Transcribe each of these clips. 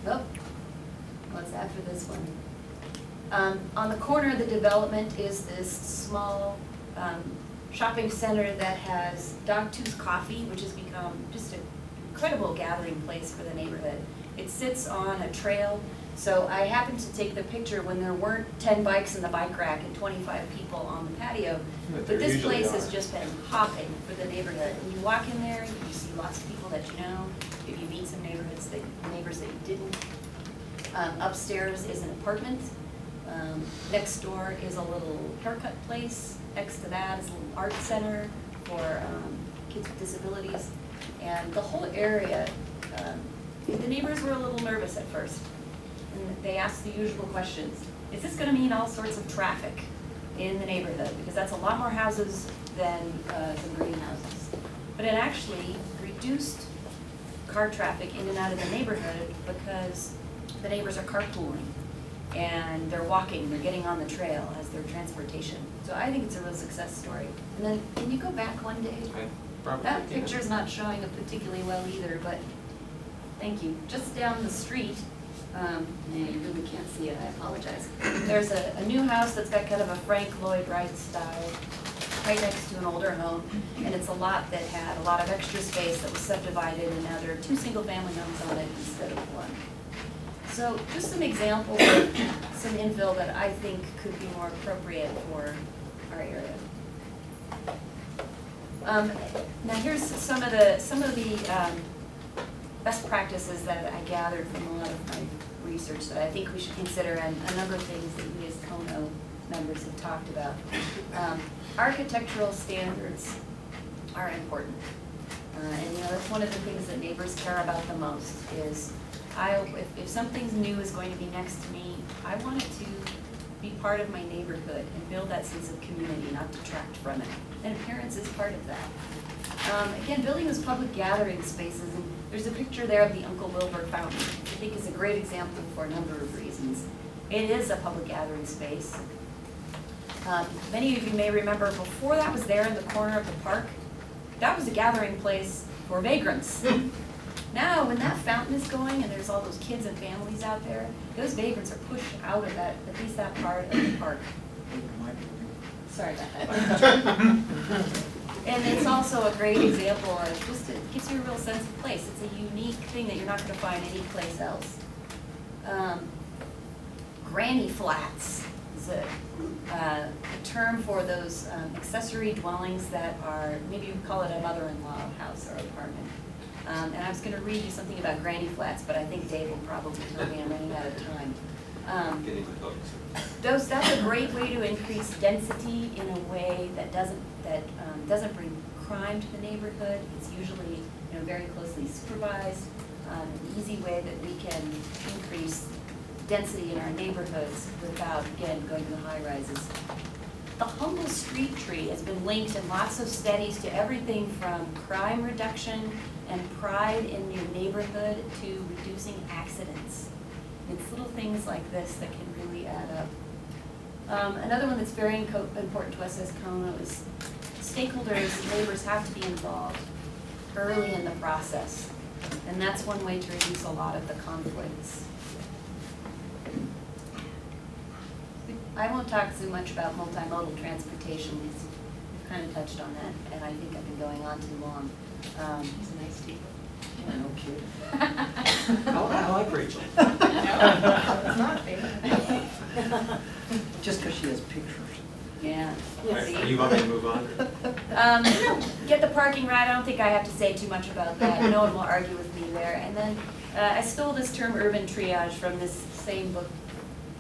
Oh, what's after this one? On the corner of the development is this small shopping center that has Dogtooth Coffee, which has become just an incredible gathering place for the neighborhood. It sits on a trail, so I happened to take the picture when there weren't 10 bikes in the bike rack and 25 people on the patio. But this place has just been hopping for the neighborhood. When you walk in there, you see lots of people that you know. If you meet some neighbors that you didn't. Upstairs is an apartment. Next door is a little haircut place. Next to that is a little art center for kids with disabilities. And the whole area, the neighbors were a little nervous at first. And they asked the usual questions. Is this going to mean all sorts of traffic in the neighborhood? Because that's a lot more houses than some greenhouses. But it actually reduced car traffic in and out of the neighborhood because the neighbors are carpooling. And they're walking, they're getting on the trail as their transportation. So I think it's a real success story. And then, can you go back one day? That picture's not showing up particularly well either, but thank you. Just down the street, you really can't see it, I apologize. There's a new house that's got kind of a Frank Lloyd Wright style, right next to an older home, and it's a lot that had a lot of extra space that was subdivided, and now there are 2 single-family homes on it instead of 1. So just some examples of some infill that I think could be more appropriate for our area. Now here's some of the best practices that I gathered from a lot of my research that I think we should consider, and a number of things that we as CONO members have talked about. Architectural standards are important, and that's one of the things that neighbors care about the most. Is if something new is going to be next to me, I want it to be part of my neighborhood and build that sense of community, not detract from it. And appearance is part of that. Again, building those public gathering spaces, and there's a picture there of the Uncle Wilbur Fountain, which I think is a great example for a number of reasons. It is a public gathering space. Many of you may remember before that was there in the corner of the park, that was a gathering place for vagrants. Now, when that fountain is going and there's all those kids and families out there, those vagrants are pushed out of that, at least that part of the park. Sorry about that. And it's also a great example of just, it gives you a real sense of place. It's a unique thing that you're not going to find anyplace else. Granny flats is a term for those accessory dwellings that are, maybe you call it a mother-in-law house or apartment. And I was going to read you something about granny flats, but I think Dave will probably tell me I'm running out of time. That's a great way to increase density in a way that doesn't bring crime to the neighborhood. It's usually very closely supervised. An easy way that we can increase density in our neighborhoods without, again, going to the high rises. The humble street tree has been linked in lots of studies to everything from crime reduction and pride in your neighborhood to reducing accidents. It's little things like this that can really add up. Another one that's very important to us as CONO is stakeholders, neighbors have to be involved early in the process. And that's one way to reduce a lot of the conflicts. I won't talk so much about multimodal transportation. We've kind of touched on that, and I think I've been going on too long. He's a nice teacher. Yeah, no kidding. I like Rachel. No, it's not fair. Just because she has pictures. Yeah. Are you want me to move on? Get the parking right. I don't think I have to say too much about that. No one will argue with me there. And then I stole this term urban triage from this same book,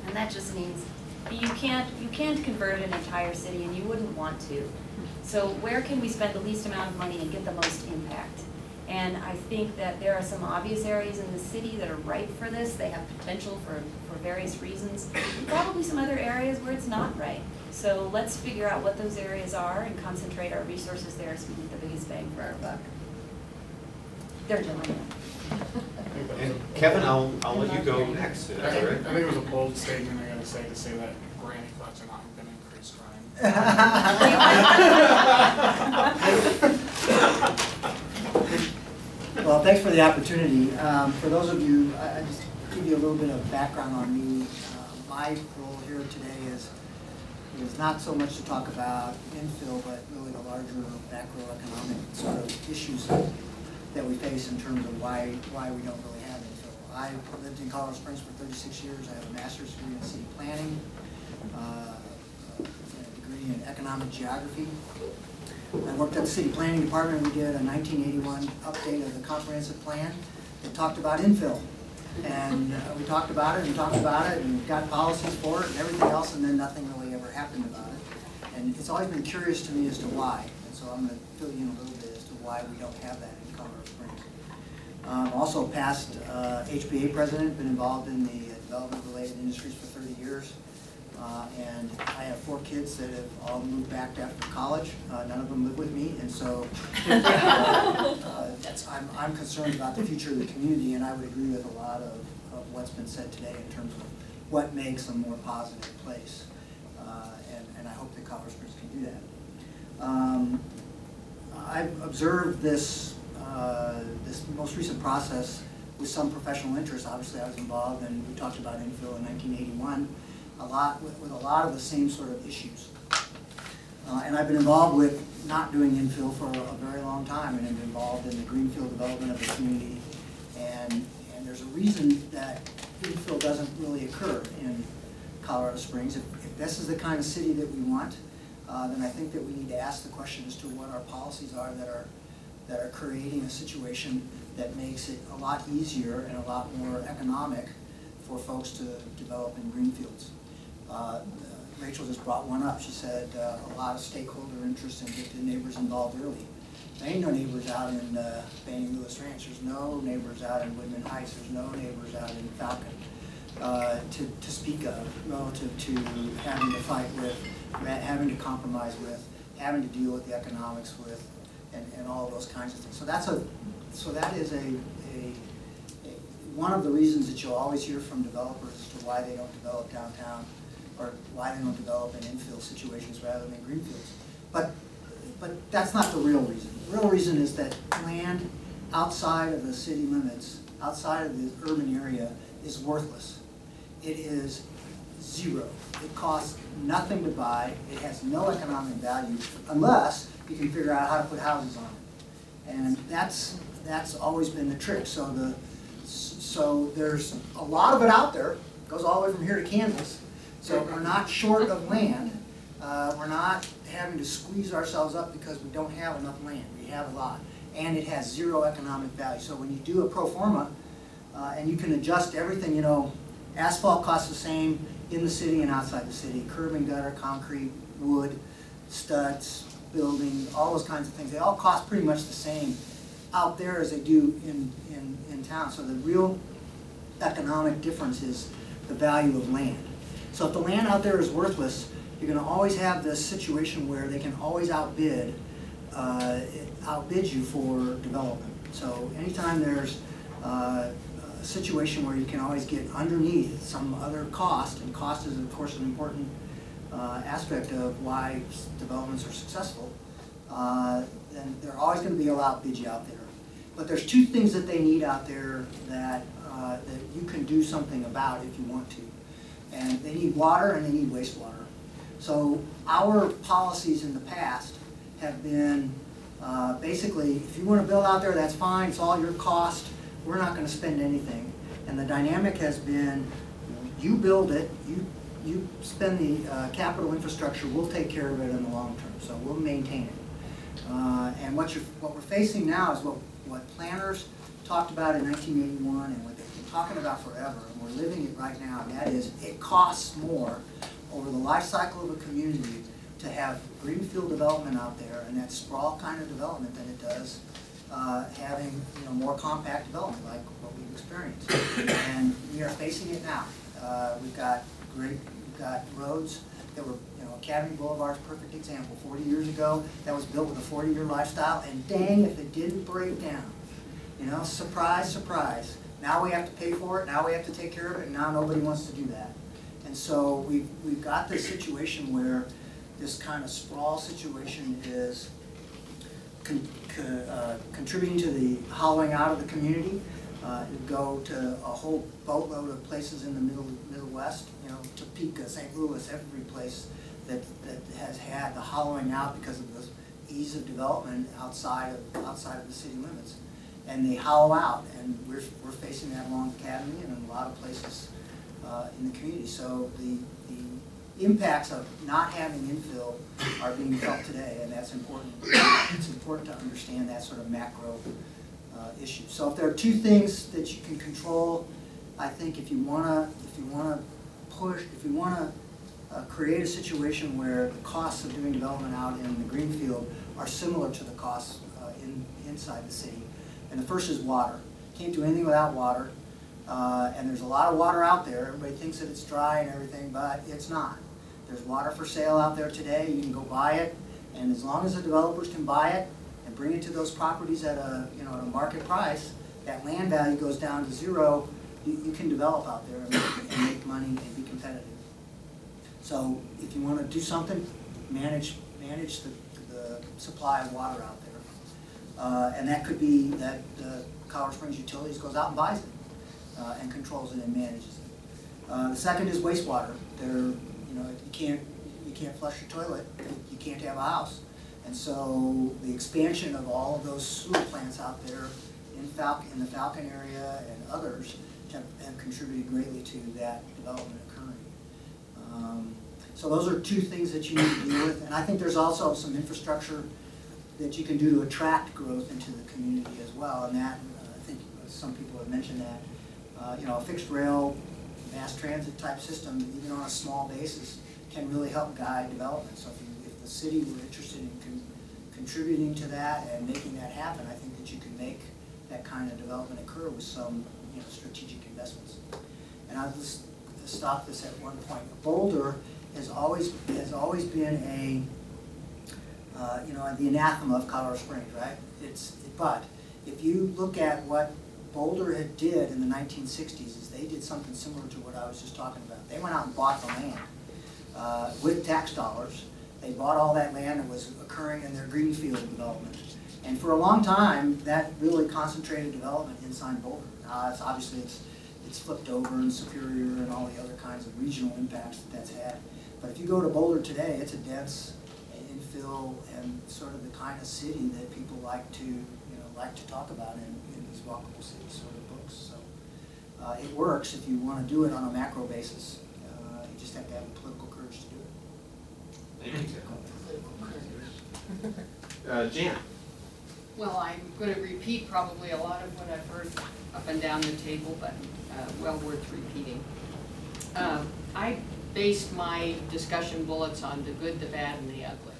and that just means you can't convert an entire city, and you wouldn't want to. So where can we spend the least amount of money and get the most impact? And I think that there are some obvious areas in the city that are ripe for this. They have potential for various reasons. Probably some other areas where it's not right. So let's figure out what those areas are and concentrate our resources there so we get the biggest bang for our buck. They're doing it. And Kevin, I'll let you go next. I think it was a bold statement I got to say that granny flats are not going to increase crime. Well, thanks for the opportunity. For those of you, I just give you a little bit of background on me. My role here today is not so much to talk about infill, but really the larger macroeconomic sort of issues that we face in terms of why we don't really have infill. I lived in Colorado Springs for 36 years. I have a master's degree in city planning, and a degree in economic geography. I worked at the city planning department. We did a 1981 update of the comprehensive plan that talked about infill. And we talked about it and talked about it and got policies for it and everything else, and then nothing really ever happened about it. And it's always been curious to me as to why. And so I'm going to fill you in a little bit as to why we don't have that in Colorado Springs. Also past HBA president, been involved in the development-related industries for 30 years. And I have 4 kids that have all moved back after college. None of them live with me, and so I'm concerned about the future of the community, and I would agree with a lot of what's been said today in terms of what makes a more positive place. And I hope that Colorado Springs can do that. I've observed this most recent process with some professional interest. Obviously, I was involved, and we talked about infill in 1981. With a lot of the same sort of issues. And I've been involved with not doing infill for a very long time, and have been involved in the greenfield development of the community. And there's a reason that infill doesn't really occur in Colorado Springs. If this is the kind of city that we want, then I think that we need to ask the question as to what our policies are that are creating a situation that makes it a lot easier and a lot more economic for folks to develop in greenfields. Rachel just brought one up. She said a lot of stakeholder interest and get the neighbors involved early. There ain't no neighbors out in Banning Lewis Ranch. There's no neighbors out in Woodman Heights. There's no neighbors out in Falcon to speak of relative to having to fight with, having to compromise with, having to deal with the economics with, and all of those kinds of things. So that is one of the reasons that you'll always hear from developers as to why they don't develop downtown, or why they don't develop in infill situations rather than greenfields. But that's not the real reason. The real reason is that land outside of the city limits, outside of the urban area, is worthless. It is zero. It costs nothing to buy. It has no economic value unless you can figure out how to put houses on it. And that's always been the trick. So there's a lot of it out there. It goes all the way from here to Kansas. So we're not short of land. We're not having to squeeze ourselves up because we don't have enough land. We have a lot. And it has zero economic value. So when you do a pro forma, and you can adjust everything, you know, asphalt costs the same in the city and outside the city. Curb and gutter, concrete, wood, studs, building, all those kinds of things. They all cost pretty much the same out there as they do in town. So the real economic difference is the value of land. So if the land out there is worthless, you're going to always have this situation where they can always outbid you for development. So anytime there's a situation where you can always get underneath some other cost, and cost is of course an important aspect of why developments are successful, then they're always going to be able to outbid you out there. But there's 2 things that they need out there that you can do something about if you want to. And they need water and they need wastewater. So our policies in the past have been basically, if you want to build out there, that's fine, it's all your cost, we're not going to spend anything. And the dynamic has been, you build it, you spend the capital infrastructure, we'll take care of it in the long term, so we'll maintain it. And what we're facing now is what planners talked about in 1981 and what they've been talking about forever, and we're living it right now, and that is it costs more over the life cycle of a community to have greenfield development out there and that sprawl kind of development than it does having more compact development like what we've experienced. And we are facing it now. We've got roads that were, Academy Boulevard's a perfect example. 40 years ago, that was built with a 40-year lifestyle, and dang if it didn't break down. Surprise, surprise. Now we have to pay for it, now we have to take care of it, and now nobody wants to do that. And so we've got this situation where this kind of sprawl situation is contributing to the hollowing out of the community. It'd go to a whole boatload of places in the Middle West, you know, Topeka, St. Louis, every place that has had the hollowing out because of the ease of development outside of the city limits. And they hollow out, and we're facing that along Academy and in a lot of places in the community. So the impacts of not having infill are being felt today, and that's important. It's important to understand that sort of macro issue. So if there are two things that you can control, I think if you wanna create a situation where the costs of doing development out in the greenfield are similar to the costs inside the city. And the first is water. Can't do anything without water. And there's a lot of water out there. Everybody thinks that it's dry and everything, but it's not. There's water for sale out there today. You can go buy it, and as long as the developers can buy it and bring it to those properties at a at a market price, that land value goes down to zero. You can develop out there and make money and be competitive. So if you want to do something, manage the supply of water out there, and that could be that Colorado Springs Utilities goes out and buys it and controls it and manages it. The second is wastewater. You can't flush your toilet. You can't have a house, and so the expansion of all of those sewer plants out there in the Falcon area and others have contributed greatly to that development occurring. So those are two things that you need to deal with, and I think there's also some infrastructure that you can do to attract growth into the community as well, and that, I think some people have mentioned that, a fixed rail, mass transit type system, even on a small basis, can really help guide development. So if the city were interested in contributing to that and making that happen, I think that you can make that kind of development occur with some strategic investments. And I'll just stop this at one point. Boulder has always been the anathema of Colorado Springs, right? But if you look at what Boulder did in the 1960s, is they did something similar to what I was just talking about. They went out and bought the land with tax dollars. They bought all that land that was occurring in their greenfield development. And for a long time, that really concentrated development inside Boulder. Obviously it's flipped over in Superior and all the other kinds of regional impacts that's had. But if you go to Boulder today, it's a dense infill and sort of the kind of city that people like to talk about in these walkable city sort of books. So it works if you want to do it on a macro basis. You just have to have the political courage to do it. Thank you. Jan. Well, I'm going to repeat probably a lot of what I've heard up and down the table, but well worth repeating. I based my discussion bullets on the good, the bad, and the ugly.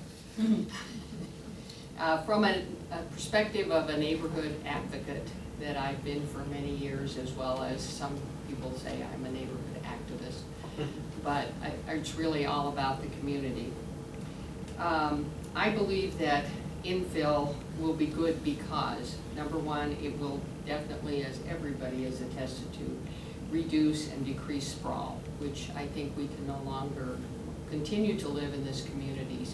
From a perspective of a neighborhood advocate that I've been for many years, as well as some people say I'm a neighborhood activist, but it's really all about the community. I believe that infill will be good because, number one, it will definitely, as everybody has attested to, reduce and decrease sprawl, which I think we can no longer continue to live in this community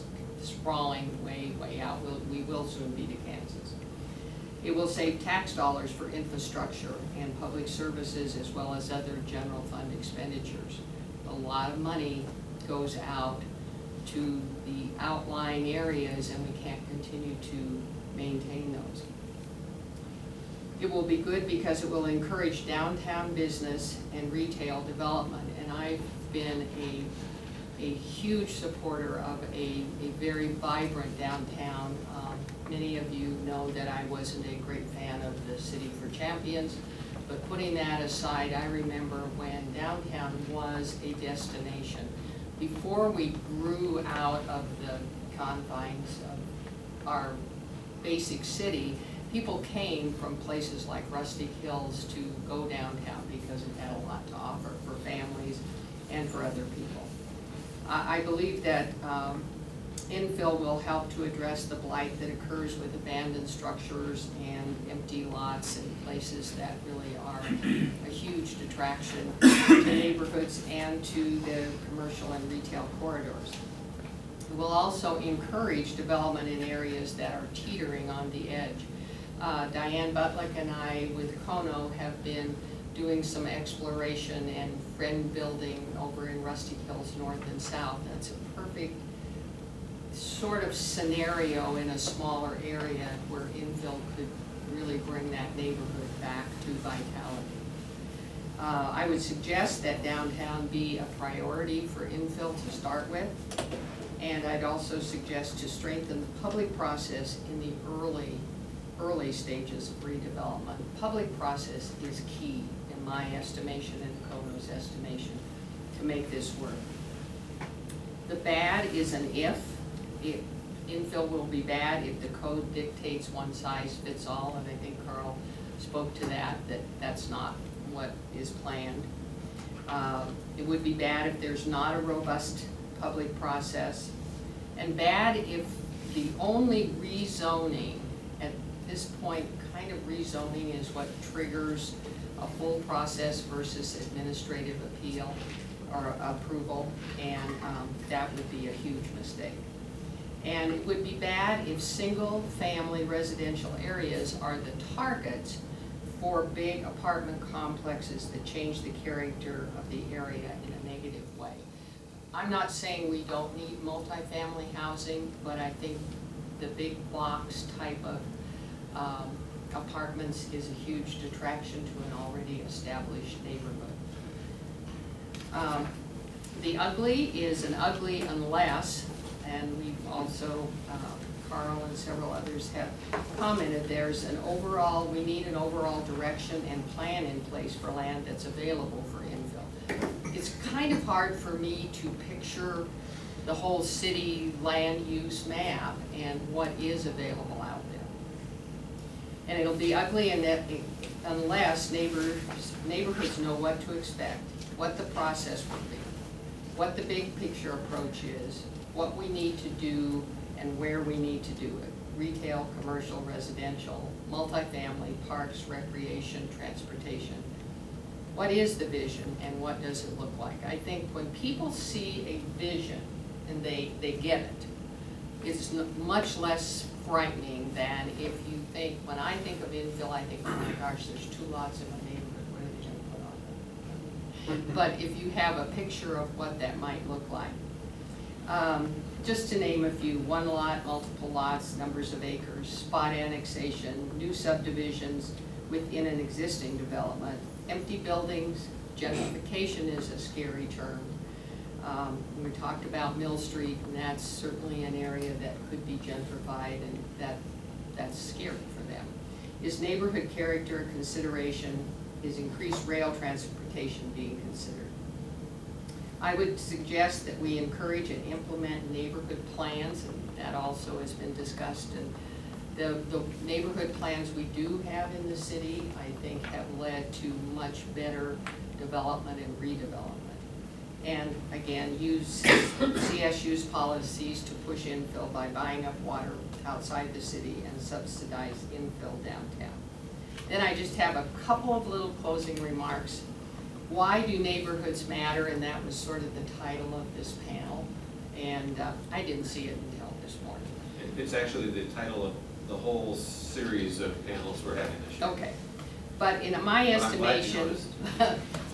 sprawling way out. We will soon be to Kansas. It will save tax dollars for infrastructure and public services as well as other general fund expenditures. A lot of money goes out to the outlying areas and we can't continue to maintain those. It will be good because it will encourage downtown business and retail development, and I've been a huge supporter of a very vibrant downtown. Many of you know that I wasn't a great fan of the City for Champions, but putting that aside, I remember when downtown was a destination. Before we grew out of the confines of our basic city, people came from places like Rustic Hills to go downtown because it had a lot to offer for families and for other people. I believe that infill will help to address the blight that occurs with abandoned structures and empty lots and places that really are a huge detraction to neighborhoods and to the commercial and retail corridors. It will also encourage development in areas that are teetering on the edge. Diane Butlick and I with CONO have been doing some exploration and friend building over in Rusty Hills North and South. That's a perfect sort of scenario in a smaller area where infill could really bring that neighborhood back to vitality. I would suggest that downtown be a priority for infill to start with, and I'd also suggest to strengthen the public process in the early stages of redevelopment. Public process is key in my estimation and CONO's estimation to make this work. The bad is an if. Infill will be bad if the code dictates one size fits all, and I think Carl spoke to that that's not what is planned. It would be bad if there's not a robust public process, and bad if the only rezoning at this point, kind of rezoning is what triggers a full process versus administrative appeal or approval, and that would be a huge mistake. And it would be bad if single-family residential areas are the targets for big apartment complexes that change the character of the area in a negative way. I'm not saying we don't need multifamily housing, but I think the big box type of apartments is a huge detraction to an already established neighborhood. The ugly is an ugly unless, and we've also, Carl and several others have commented, we need an overall direction and plan in place for land that's available for infill. It's kind of hard for me to picture the whole city land use map and what is available out there. And it'll be ugly unless neighborhoods know what to expect, what the process will be, what the big picture approach is, what we need to do and where we need to do it. Retail, commercial, residential, multifamily, parks, recreation, transportation. What is the vision and what does it look like? I think when people see a vision and they get it, it's much less frightening than if you think, when I think of infill, I think, oh my gosh, there's 2 lots in my neighborhood, what are they gonna put on them? But if you have a picture of what that might look like. Just to name a few, 1 lot, multiple lots, numbers of acres, spot annexation, new subdivisions within an existing development, empty buildings, gentrification is a scary term. We talked about Mill Street, and that's certainly an area that could be gentrified, and that's scary for them. Is neighborhood character a consideration? Is increased rail transportation being considered? I would suggest that we encourage and implement neighborhood plans, and that also has been discussed. And the neighborhood plans we do have in the city, I think, have led to much better development and redevelopment. And again, use CSU's policies to push infill by buying up water outside the city and subsidize infill downtown. Then I just have a couple of little closing remarks. Why do neighborhoods matter? And that was sort of the title of this panel. And I didn't see it until this morning. It's actually the title of the whole series of panels we're having this year. Okay. But in my estimation,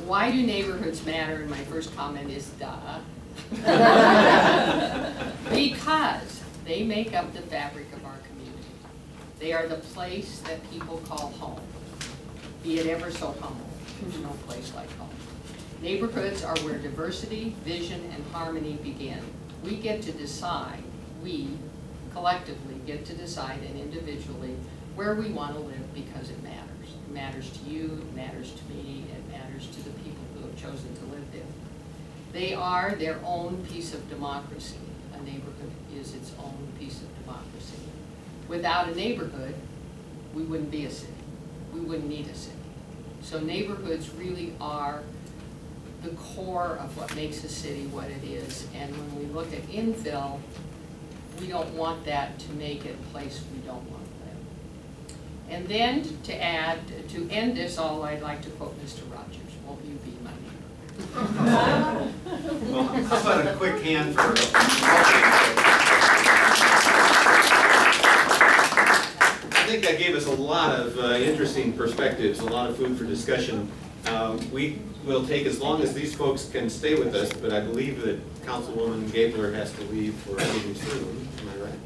why do neighborhoods matter? And my first comment is duh. Because they make up the fabric of our community. They are the place that people call home, be it ever so humble. There's no place like home. Neighborhoods are where diversity, vision, and harmony begin. We get to decide, we collectively get to decide and individually where we want to live because it matters. It matters to you, it matters to me, it matters to the people who have chosen to live there. They are their own piece of democracy. A neighborhood is its own piece of democracy. Without a neighborhood, we wouldn't be a city. We wouldn't need a city. So neighborhoods really are the core of what makes a city what it is. And when we look at infill, we don't want that to make it a place we don't want to live. And then to end this all, I'd like to quote Mr. Rogers. Won't you be my neighbor? Well, how about a quick hand for think that gave us a lot of interesting perspectives, a lot of food for discussion. We will take as long as these folks can stay with us, but I believe that Councilwoman Gabler has to leave for a meeting soon. Am I right?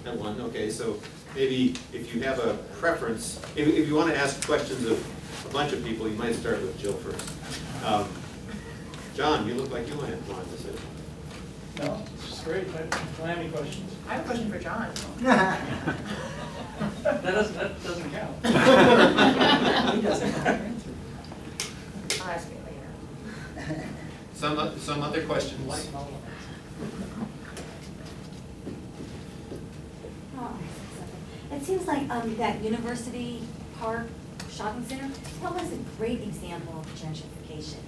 At 1, okay, so maybe if you have a preference, if you want to ask questions of a bunch of people, you might start with Jill first. John, you look like you wanted to say. No, it's just great. I don't have any questions. I have a question for John. That doesn't count. He doesn't. I'll ask it later. Some other questions? It seems like that University Park Shopping Center, that was a great example of gentrification.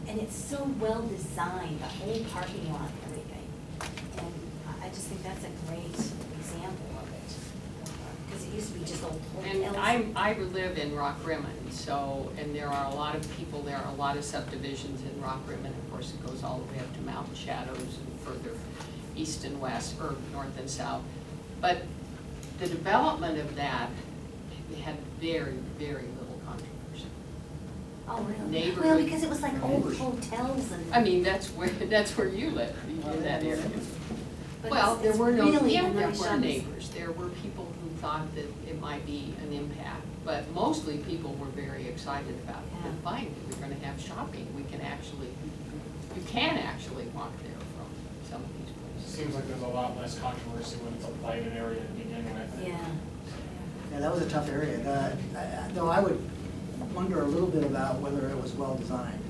And it's so well designed, the whole parking lot and everything. And I just think that's a great example of it. Because it used to be just old hotels. And I live in Rock Rimmon, so, and there are a lot of people, there are a lot of subdivisions in Rock Rimmon. Of course, it goes all the way up to Mountain Shadows and further east and west, or north and south. But the development of that had very, very little controversy. Oh, really? Neighborhood. Well, because it was like old hotels and. I mean, that's where you live, in that area. But Well, there it's were no, really yeah, a there nice were shopping neighbors, there were people who thought that it might be an impact, but mostly people were very excited about it. Yeah. And fine, we're gonna have shopping, you can actually walk there from some of these It places. seems like there's a lot less controversy when it's a lighted area to begin with. Yeah. Yeah, that was a tough area. Though I would wonder a little bit about whether it was well designed,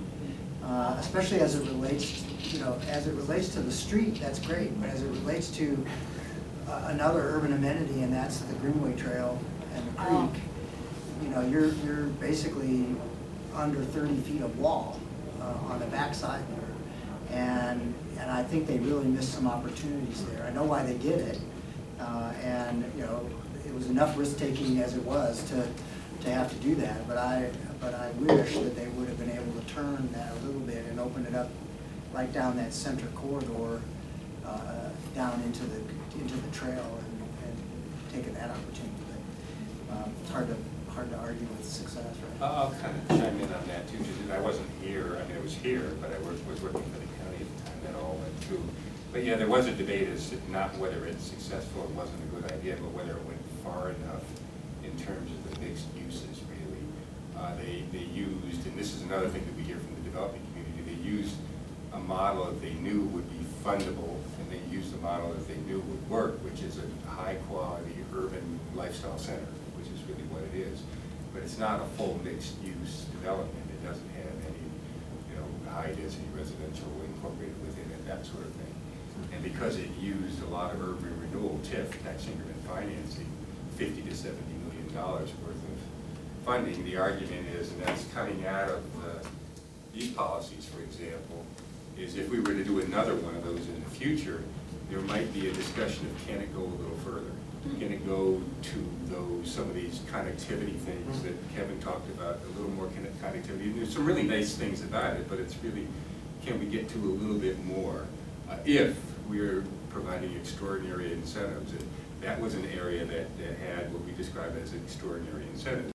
especially as it relates, as it relates to the street. That's great, but as it relates to another urban amenity, and that's the Greenway Trail and the creek. You're basically under 30 feet of wall on the backside there, and I think they really missed some opportunities there. I know why they did it, and it was enough risk taking as it was to have to do that. But I wish that they would have been able to turn that a little bit and open it up right down that center corridor, down into the trail and taken that opportunity. But it's hard to argue with success, right? I'll kind of chime in on that too. I wasn't here. I mean, I was here, but I was working for the county at the time that all went through. But yeah, there was a debate as to not whether it's successful or wasn't a good idea, but whether it went far enough in terms of the mixed uses, really. They used, and this is another thing that we hear from the development community, they used a model that they knew would be fundable, and they used a model that they knew would work, which is a high-quality urban lifestyle center, which is really what it is. But it's not a full mixed-use development. It doesn't have any, high-density residential incorporated within it, that sort of thing. And because it used a lot of urban renewal, TIF, tax increment financing, $50 to $70 million worth of funding, the argument is, and that's coming out of these policies, for example, is if we were to do another one of those in the future, there might be a discussion of can it go a little further? Can it go to some of these connectivity things that Kevin talked about, a little more connectivity? And there's some really nice things about it, but it's really, can we get to a little bit more if we're providing extraordinary incentives? And that was an area that had what we describe as extraordinary incentives.